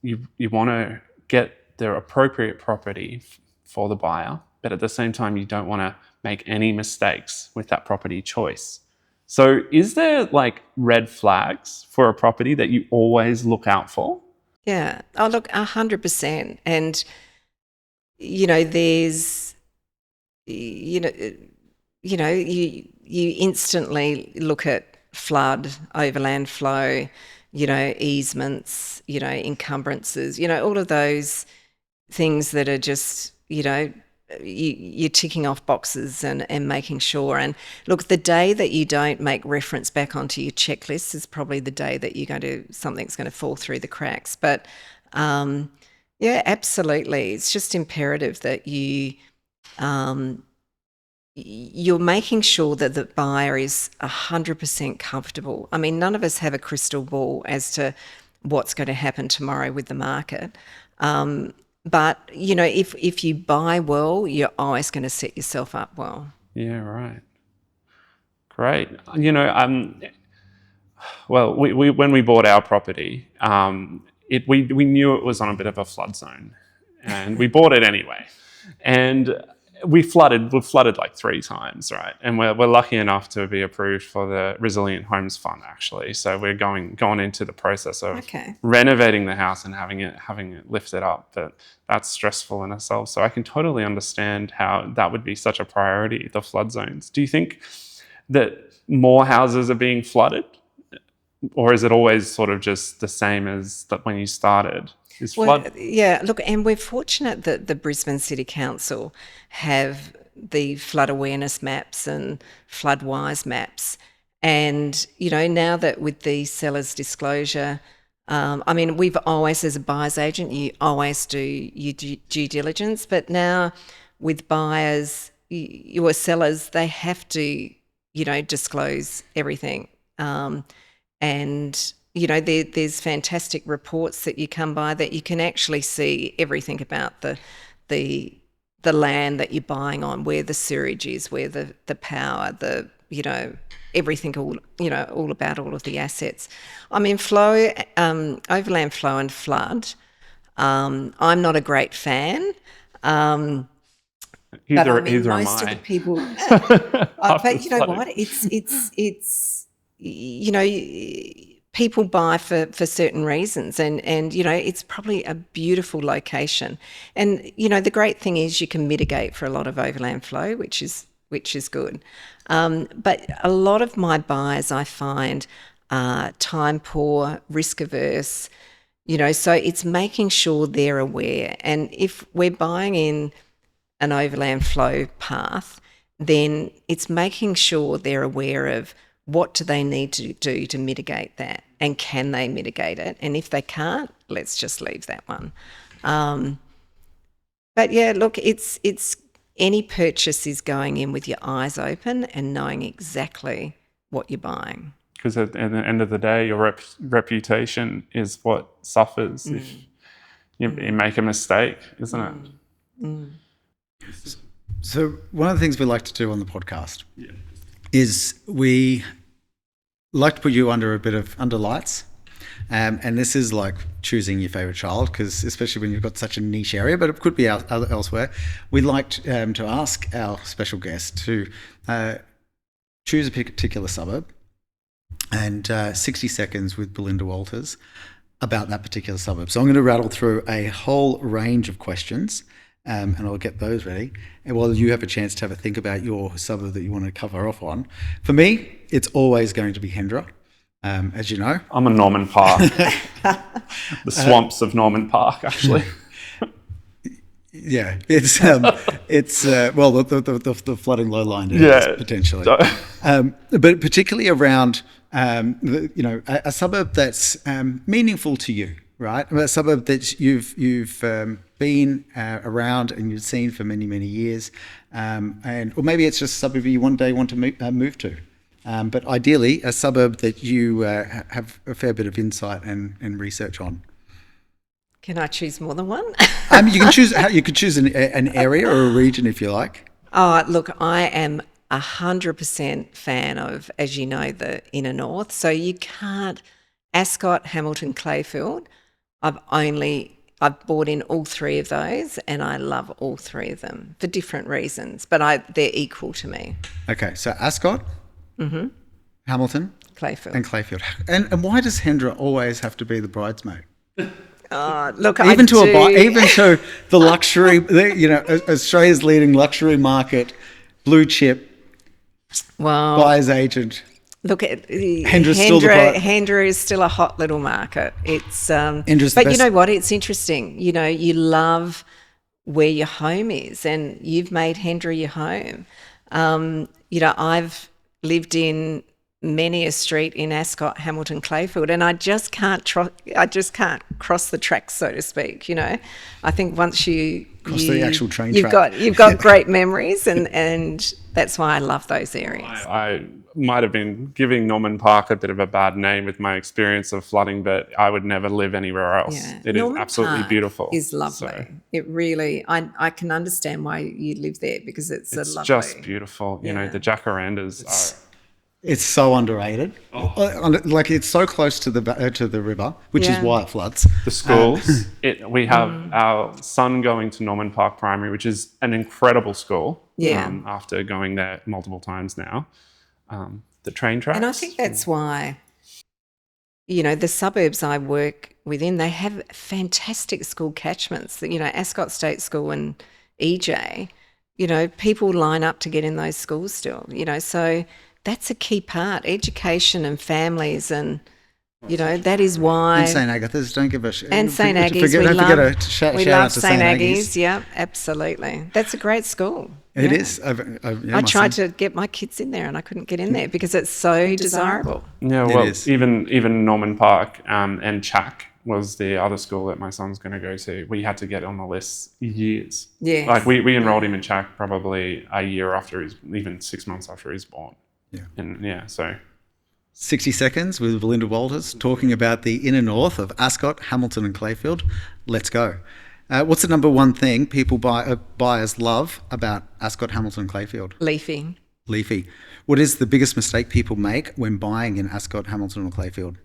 to get the appropriate property for the buyer, but at the same time you don't want to make any mistakes with that property choice. So is there like red flags for a property that you always look out for? Yeah. Oh, look, 100%. And there's, you instantly look at flood, overland flow, easements, encumbrances, all of those things that are just, you're ticking off boxes and making sure. And look, the day that you don't make reference back onto your checklist is probably the day that something's going to fall through the cracks. But yeah, absolutely. It's just imperative that you're making sure that the buyer is 100% comfortable. I mean, none of us have a crystal ball as to what's going to happen tomorrow with the market. But, if you buy well, you're always going to set yourself up well. Yeah, right. Great. Well, we when we bought our property, we knew it was on a bit of a flood zone, and we bought it anyway. And we've flooded like 3 times, right? And we're lucky enough to be approved for the Resilient Homes Fund, actually. So we're going into the process of renovating the house and having it lifted up. But that's stressful in itself. So I can totally understand how that would be such a priority, the flood zones. Do you think that more houses are being flooded? Or is it always sort of just the same as when you started? Yeah, look, and we're fortunate that the Brisbane City Council have the flood awareness maps and flood wise maps. And, now that with the seller's disclosure I mean, we've always, as a buyer's agent, you always do your due diligence, but now with buyers, your sellers, they have to, disclose everything. And, there's fantastic reports that you come by that you can actually see everything about the land that you're buying on, where the sewerage is, where the power, everything, all about all of the assets. I mean, overland flow and flood, I'm not a great fan. Either most am I. of the people, but you know what? It's people buy for certain reasons, and it's probably a beautiful location. And the great thing is you can mitigate for a lot of overland flow, which is good. But a lot of my buyers, I find, are time poor, risk averse. So it's making sure they're aware. And if we're buying in an overland flow path, then it's making sure they're aware of what do they need to do to mitigate that, and can they mitigate it? And if they can't, let's just leave that one. But yeah, look, it's any purchase is going in with your eyes open and knowing exactly what you're buying. Because at the end of the day, your reputation is what suffers if you make a mistake, isn't it? Mm. So one of the things we like to do on the podcast is we like to put you under lights. And this is like choosing your favourite child, because especially when you've got such a niche area, but it could be elsewhere. We'd like to ask our special guest to choose a particular suburb and 60 seconds with Belinda Walters about that particular suburb. So I'm going to rattle through a whole range of questions, and I'll get those ready. And while you have a chance to have a think about your suburb that you want to cover off on. For me, it's always going to be Hendra. As you know, I'm a Norman Park, the swamps of Norman Park, actually. Yeah, it's well, the flooding low line areas, potentially, but particularly around a suburb that's meaningful to you, right? A suburb that you've been around and you've seen for many years, or maybe it's just a suburb you one day want to move to. But ideally, a suburb that you have a fair bit of insight and research on. Can I choose more than one? You can choose. You could choose an area or a region if you like. Oh, look, I am 100% fan of, as you know, the inner north. So you can't. Ascot, Hamilton, Clayfield. I've bought in all three of those, and I love all three of them for different reasons. But they're equal to me. Okay, so Ascot. Mm-hmm. Hamilton, Clayfield, and why does Hendra always have to be the bridesmaid? Look, even to the luxury, Australia's leading luxury market, blue chip, buyer's agent. Look, Hendra is still a hot little market. It's but you know what? It's interesting. You love where your home is, and you've made Hendra your home. I've lived in many a street in Ascot, Hamilton, Clayfield, and I just can't cross the tracks, so to speak. I think once you cross the actual train track, you've got great memories, and that's why I love those areas. I might have been giving Norman Park a bit of a bad name with my experience of flooding, but I would never live anywhere else. Yeah. It Norman is absolutely Park beautiful. It's lovely. So, it really, I can understand why you live there, because it's lovely. Just beautiful. The jacarandas are. It's so underrated. Like, it's so close to the river, which is why it floods. The schools. We have our son going to Norman Park Primary, which is an incredible school. Yeah. After going there multiple times now, the train tracks. And I think that's why, the suburbs I work within, they have fantastic school catchments. Ascot State School and EJ. People line up to get in those schools still. So. That's a key part, education and families, and that is why. And St Agatha's, don't give a shit. And St Agatha's, we love St Agatha's. Yeah, absolutely. That's a great school. It is. I tried to get my kids in there and I couldn't get in there because it's so desirable. Yeah, well, even Norman Park and Chack was the other school that my son's going to go to. We had to get on the list years. Yeah. Like we enrolled him in Chack probably a year after even 6 months after he was born. Yeah. And so 60 Seconds with Belinda Walters talking about the inner north of Ascot, Hamilton and Clayfield. Let's go. What's the number one thing buyers love about Ascot, Hamilton and Clayfield? Leafy. What is the biggest mistake people make when buying in Ascot, Hamilton or Clayfield?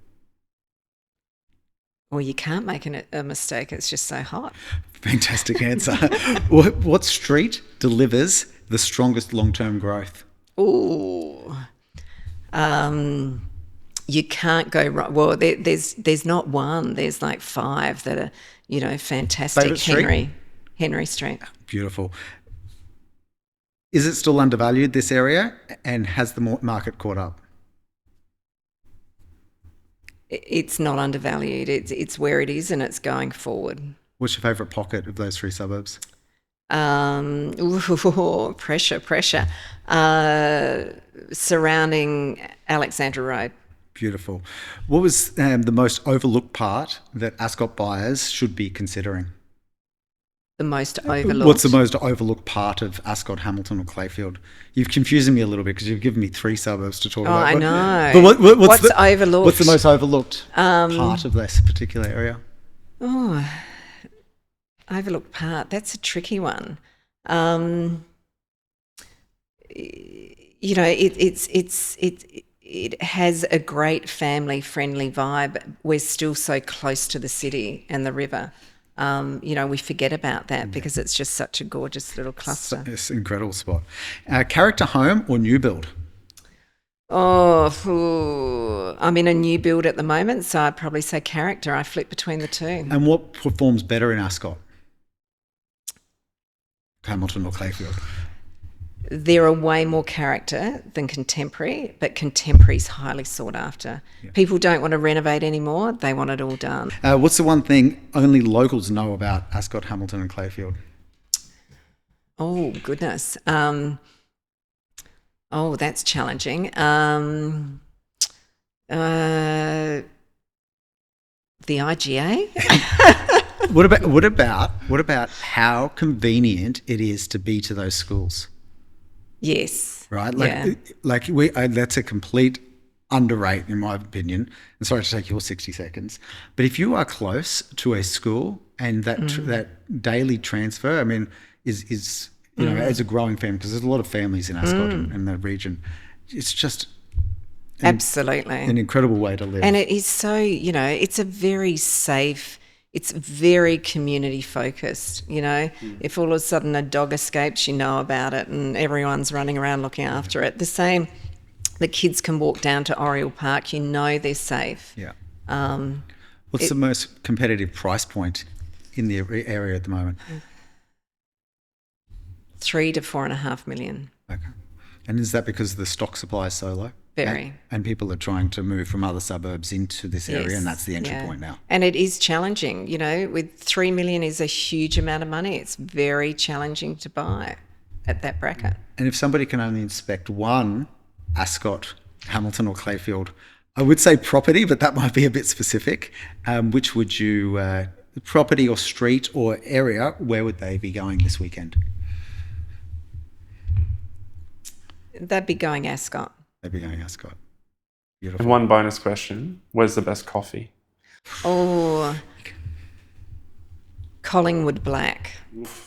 Well, you can't make a mistake. It's just so hot. Fantastic answer. What street delivers the strongest long-term growth? Ooh. You can't go wrong. Well, there's not one. There's like 5 that are, fantastic. Favourite street? Henry Street. Beautiful. Is it still undervalued, this area, and has the market caught up? It's not undervalued. It's where it is and it's going forward. What's your favourite pocket of those 3 suburbs? Pressure. Surrounding Alexandra Road. Beautiful. What was the most overlooked part that Ascot buyers should be considering? The most overlooked? What's the most overlooked part of Ascot, Hamilton or Clayfield? You've confused me a little bit because you've given me 3 suburbs to talk about. I know. But what's overlooked? What's the most overlooked part of this particular area? Oh, overlooked part. That's a tricky one. It has a great family-friendly vibe. We're still so close to the city and the river. We forget about that because it's just such a gorgeous little cluster. It's an incredible spot. Character home or new build? I'm in a new build at the moment, so I'd probably say character. I flip between the two. And what performs better in Ascot? Hamilton or Clayfield? There are way more character than contemporary, but contemporary's highly sought after. Yeah. People don't want to renovate anymore. They want it all done. What's the one thing only locals know about Ascot, Hamilton and Clayfield? Oh, goodness. That's challenging. The IGA? What about how convenient it is to be to those schools? Yes. Right? Yeah. That's a complete underrate in my opinion. And sorry to take your 60 seconds. But if you are close to a school and that daily transfer, I mean, is as a growing family, because there's a lot of families in Ascot and the region, it's just absolutely an incredible way to live. And it is so, it's a very safe, it's very community focused, If all of a sudden a dog escapes, you know about it and everyone's running around looking after it. The same, the kids can walk down to Oriole Park, they're safe. Yeah. What's the most competitive price point in the area at the moment? 3 to 4.5 million. Okay. And is that because the stock supply is so low? Very. And people are trying to move from other suburbs into this area, and that's the entry point now. And it is challenging, with 3 million is a huge amount of money. It's very challenging to buy at that bracket. And if somebody can only inspect one Ascot, Hamilton or Clayfield, I would say property, but that might be a bit specific. Which would you, property or street or area, where would they be going this weekend? They'd be going Ascot. They'd be going Ascot. Beautiful. And one bonus question, where's the best coffee? Oh, Collingwood Black,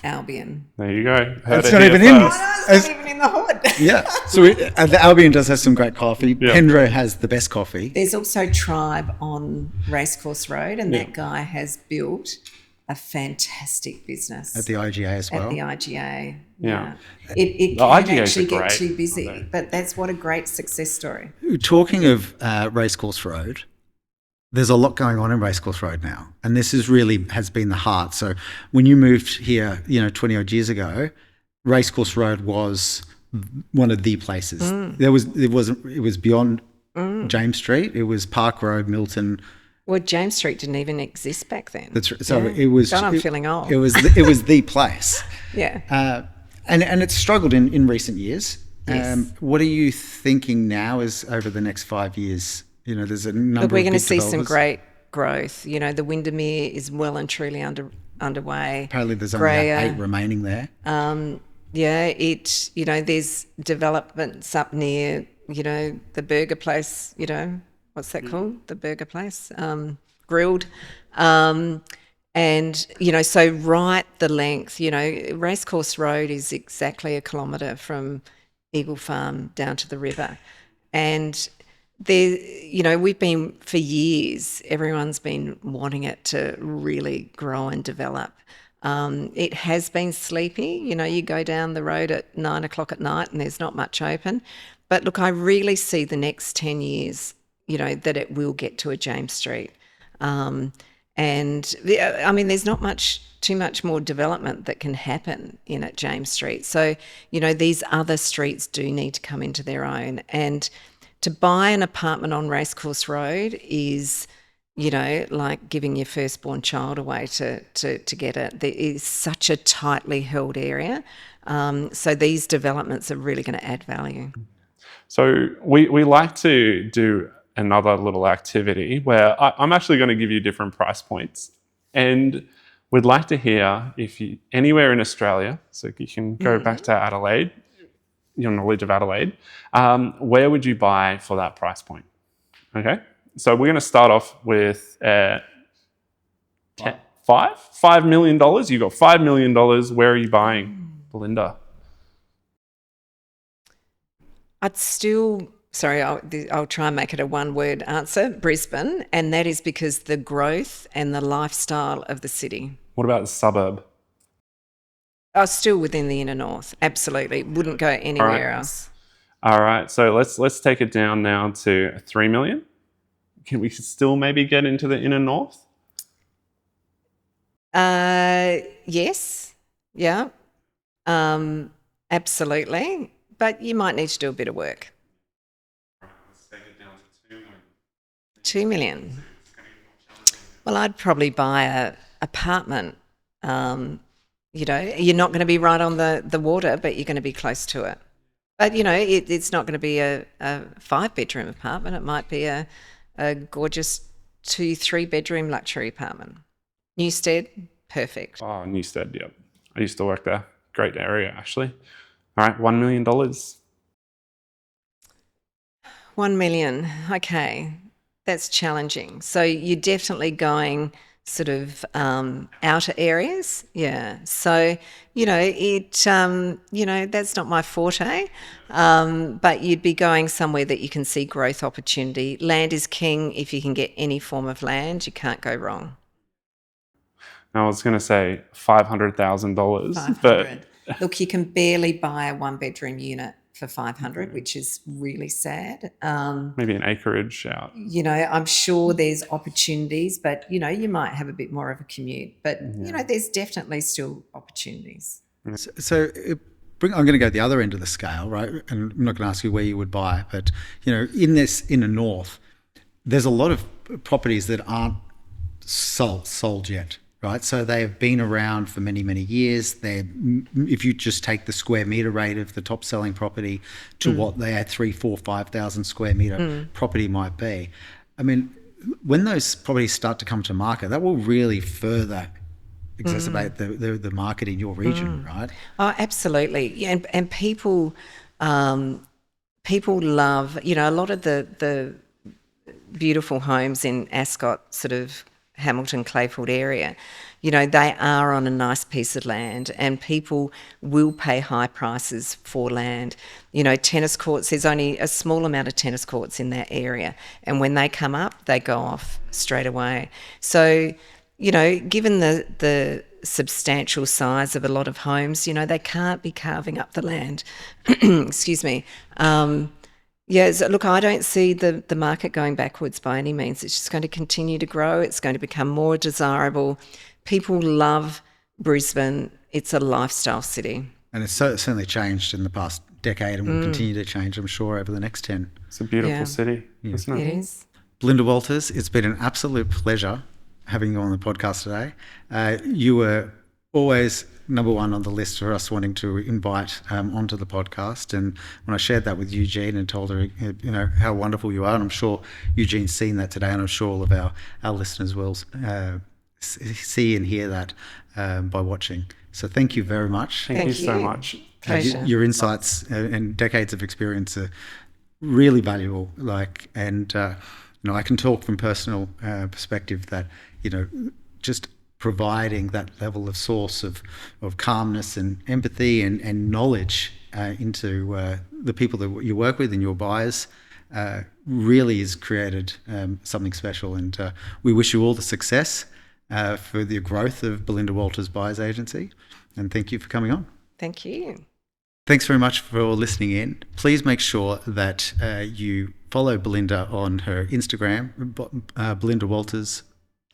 Albion. There you go. It's not even in. It's not even in the hood. Yeah. So the Albion does have some great coffee. Yeah. Pendro has the best coffee. There's also Tribe on Racecourse Road, and that guy has built a fantastic business. At the IGA as well. At the IGA. Yeah. It can actually get too busy, but that's what a great success story. Talking of Racecourse Road, there's a lot going on in Racecourse Road now, and this has been the heart. So when you moved here, 20 odd years ago, Racecourse Road was one of the places. It was beyond James Street. It was Park Road, Milton. Well, James Street didn't even exist back then. That's right. So it was. God, I'm feeling old. It was the place. Yeah. And it's struggled in recent years. Yes. What are you thinking now is over the next 5 years? You know, there's a number But we're of going to big see some developers. great growth. You know, the Windermere is well and truly underway. Apparently there's only Graya, 8 remaining there. there's developments up near, the burger place, what's that called? The burger place, Grilled. So right the length, Racecourse Road is exactly 1 kilometre from Eagle Farm down to the river. And we've been, for years, everyone's been wanting it to really grow and develop. It has been sleepy. You go down the road at 9 o'clock at night and there's not much open. But look, I really see the next 10 years, that it will get to a James Street. There's not too much more development that can happen in at James Street. So, these other streets do need to come into their own. And to buy an apartment on Racecourse Road is, like giving your firstborn child away to get it. There is such a tightly held area. So these developments are really going to add value. So we like to do another little activity where I'm actually going to give you different price points. And we'd like to hear if you anywhere in Australia, so you can go back to Adelaide, your knowledge of Adelaide, where would you buy for that price point? Okay, so we're going to start off with $5 million. You've got $5 million. Where are you buying, Belinda? I'll try and make it a one-word answer, Brisbane, and that is because the growth and the lifestyle of the city. What about the suburb? Still within the inner north, absolutely. Wouldn't go anywhere else. All right, so let's take it down now to 3 million. Can we still maybe get into the inner north? Yes, yeah, absolutely. But you might need to do a bit of work. Let's take it down to 2 million. 2 million. Well, I'd probably buy an apartment. You're not going to be right on the water, but you're going to be close to it. But, it's not going to be a 5-bedroom apartment. It might be a gorgeous 2-3-bedroom luxury apartment. Newstead, perfect. Oh, Newstead, yep. I used to work there. Great area, actually. All right, $1 million. 1 million. Okay, that's challenging. So you're definitely going sort of outer areas, yeah. So that's not my forte, but you'd be going somewhere that you can see growth opportunity. Land is king. If you can get any form of land, you can't go wrong. I was going to say $500,000, but look, you can barely buy a 1-bedroom unit for 500, which is really sad. Maybe an acreage out. I'm sure there's opportunities, but you might have a bit more of a commute. But there's definitely still opportunities. So I'm going to go the other end of the scale, right? And I'm not going to ask you where you would buy, but in this inner north, there's a lot of properties that aren't sold yet. Right, so they have been around for many, many years. If you just take the square metre rate of the top selling property to what their 3,000, 4,000, 5,000 square metre property might be, I mean, when those properties start to come to market, that will really further exacerbate the market in your region, right? Oh, absolutely. Yeah, and people love, a lot of the beautiful homes in Ascot, sort of Hamilton, Clayfield area, they are on a nice piece of land and people will pay high prices for land. Tennis courts, there's only a small amount of tennis courts in that area. And when they come up, they go off straight away. So, given the substantial size of a lot of homes, they can't be carving up the land. Excuse me. Look, I don't see the market going backwards by any means. It's just going to continue to grow. It's going to become more desirable. People love Brisbane. It's a lifestyle city. And it's certainly changed in the past decade and will continue to change, I'm sure, over the next 10. It's a beautiful city, isn't it? It is. Belinda Walters, it's been an absolute pleasure having you on the podcast today. You were always number one on the list for us wanting to invite onto the podcast. And when I shared that with Eugene and told her, how wonderful you are, and I'm sure Eugene's seen that today, and I'm sure all of our listeners will see and hear that by watching. So thank you very much. Thank you so much. Pleasure. Your insights and decades of experience are really valuable. I can talk from personal perspective that, just providing that level of source of calmness and empathy and knowledge into the people that you work with and your buyers really has created something special. And we wish you all the success for the growth of Belinda Walters Buyers Agency. And thank you for coming on. Thank you. Thanks very much for listening in. Please make sure that you follow Belinda on her Instagram, Belinda Walters.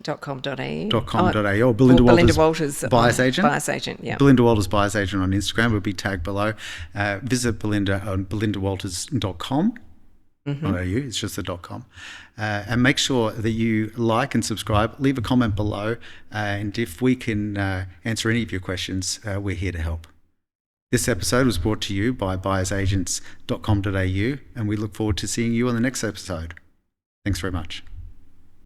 .com.au or Belinda Walters Buyers Agent. Buyers Agent, yeah. Belinda Walters Buyers Agent on Instagram will be tagged below. Visit Belinda on belindawalters.com. Not .au, it's just the .com. And make sure that you like and subscribe. Leave a comment below. And if we can answer any of your questions, we're here to help. This episode was brought to you by buyersagents.com.au, and we look forward to seeing you on the next episode. Thanks very much.